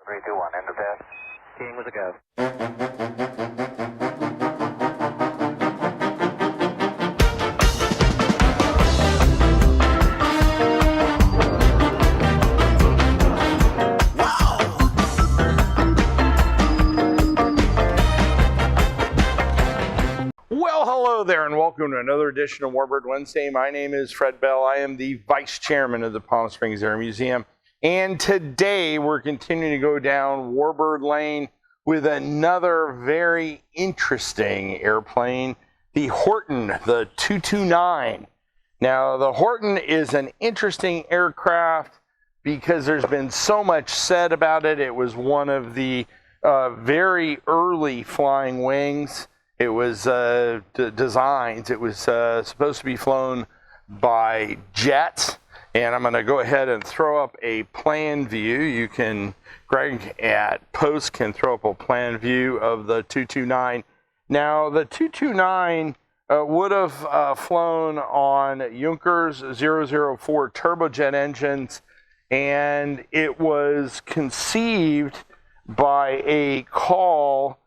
3, 2, 1, end of test. King with a go. Well, hello there, and welcome to another edition of Warbird Wednesday. My name is Fred Bell. I am the Vice Chairman of the Palm Springs Air Museum, and today we're continuing to go down Warbird Lane with another very interesting airplane, the Horten, the 229. Now, the Horten is an interesting aircraft because there's been so much said about it. It was one of the very early flying wings. It was designs. It was supposed to be flown by jets. And I'm going to go ahead and throw up a plan view. You can, Greg at Post can throw up a plan view of the 229. Now, the 229 would have flown on Junkers 004 turbojet engines, and it was conceived by a call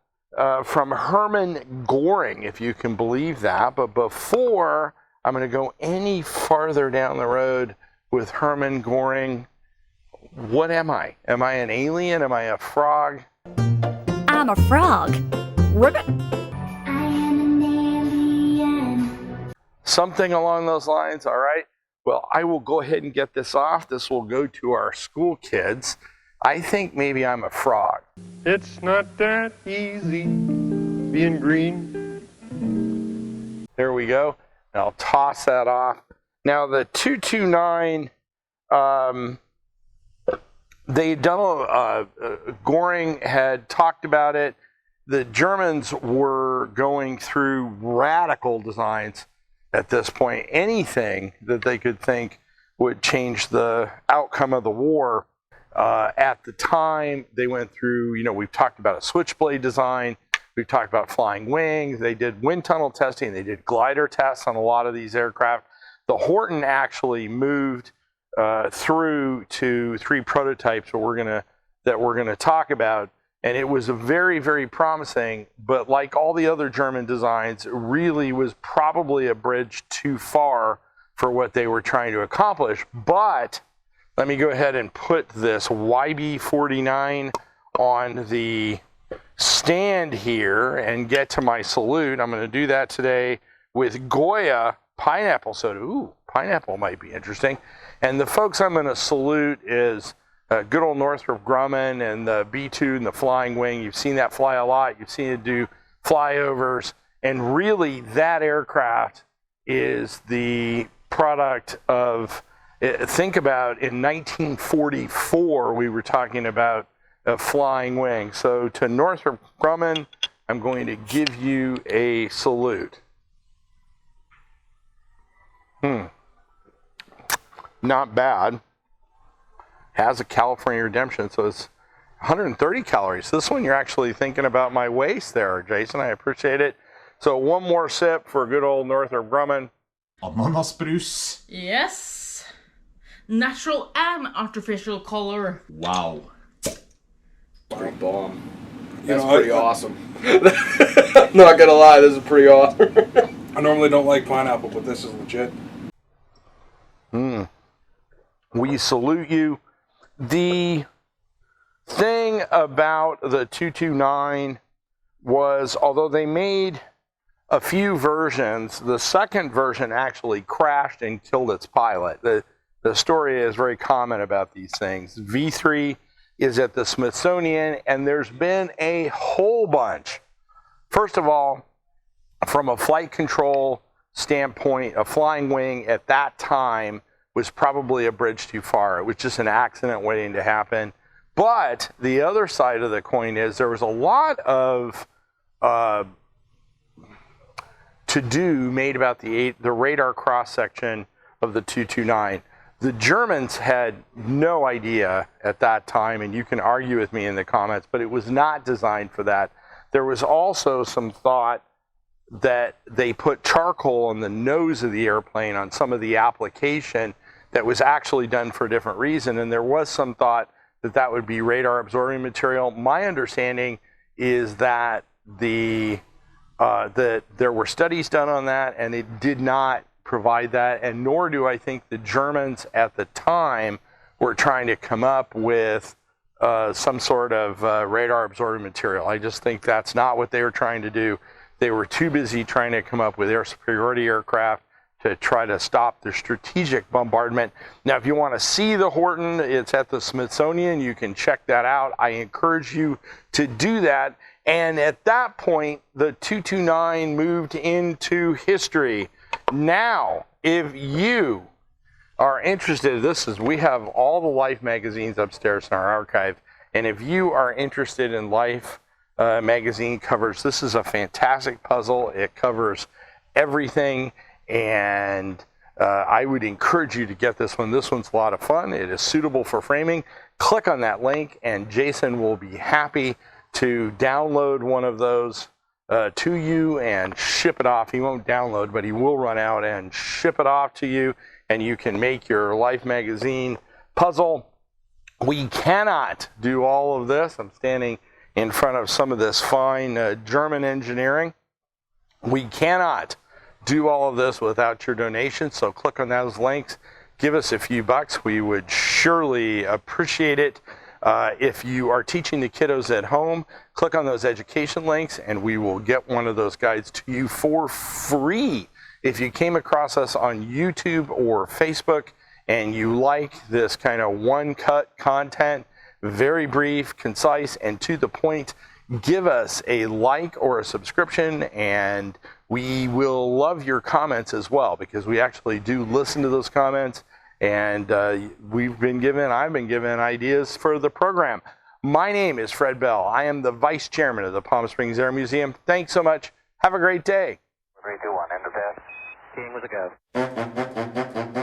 from Hermann Göring, if you can believe that. But before I'm going to go any farther down the road with Hermann Göring, what am I? Am I an alien? Am I a frog? I'm a frog. I am an alien. Something along those lines, all right? Well, I will go ahead and get this off. This will go to our school kids. I think maybe I'm a frog. It's not that easy being green. There we go. And I'll toss that off. Now, the 229, they'd done Göring had talked about it. The Germans were going through radical designs at this point. Anything that they could think would change the outcome of the war. At the time, they went through, we've talked about a switchblade design. We've talked about flying wings. They did wind tunnel testing. They did glider tests on a lot of these aircraft. The Horten actually moved through to 3 prototypes that we're gonna talk about. And it was a very, very promising, but like all the other German designs, it really was probably a bridge too far for what they were trying to accomplish. But let me go ahead and put this YB49 on the stand here and get to my salute. I'm going to do that today with Goya pineapple soda. Ooh, pineapple might be interesting. And the folks I'm going to salute is good old Northrop Grumman and the B-2 and the Flying Wing. You've seen that fly a lot. You've seen it do flyovers. And really, that aircraft is the product of... Think about in 1944, we were talking about a flying wing. So to Northrop Grumman, I'm going to give you a salute. Not bad. Has a California Redemption, so it's 130 calories. This one, you're actually thinking about my waist there, Jason. I appreciate it. So one more sip for good old Northrop Grumman. Ananasbrus. Yes. Natural and artificial color. Wow. Big bomb. That's pretty awesome. I'm not gonna lie, this is pretty awesome. I normally don't like pineapple, but this is legit. We salute you. The thing about the 229 was, although they made a few versions, the second version actually crashed and killed its pilot. The story is very common about these things. V3 is at the Smithsonian, and there's been a whole bunch. First of all, from a flight control standpoint, a flying wing at that time was probably a bridge too far. It was just an accident waiting to happen. But the other side of the coin is there was a lot of to-do made about the radar cross-section of the 229. The Germans had no idea at that time, and you can argue with me in the comments, but it was not designed for that. There was also some thought that they put charcoal on the nose of the airplane on some of the application that was actually done for a different reason, and there was some thought that would be radar absorbing material. My understanding is that that there were studies done on that, and it did not provide that, and nor do I think the Germans at the time were trying to come up with some sort of radar absorbing material. I just think that's not what they were trying to do. They were too busy trying to come up with air superiority aircraft to try to stop the strategic bombardment. Now, if you want to see the Horten, it's at the Smithsonian. You can check that out. I encourage you to do that. And at that point, the 229 moved into history. Now, if you are interested, we have all the Life magazines upstairs in our archive. And if you are interested in Life magazine covers, this is a fantastic puzzle. It covers everything. And I would encourage you to get this one. This one's a lot of fun. It is suitable for framing. Click on that link, and Jason will be happy to download one of those to you and ship it off. He won't download, but he will run out and ship it off to you, and you can make your Life magazine puzzle. We cannot do all of this. I'm standing in front of some of this fine German engineering. We cannot do all of this without your donation, so click on those links. Give us a few bucks. We would surely appreciate it. If you are teaching the kiddos at home, click on those education links, and we will get one of those guides to you for free. If you came across us on YouTube or Facebook and you like this kind of one-cut content, very brief, concise, and to the point, give us a like or a subscription, and we will love your comments as well, because we actually do listen to those comments, and I've been given ideas for the program. My name is Fred Bell. I am the Vice Chairman of the Palm Springs Air Museum. Thanks so much. Have a great day. 3, 2, 1, end of test. King with a go.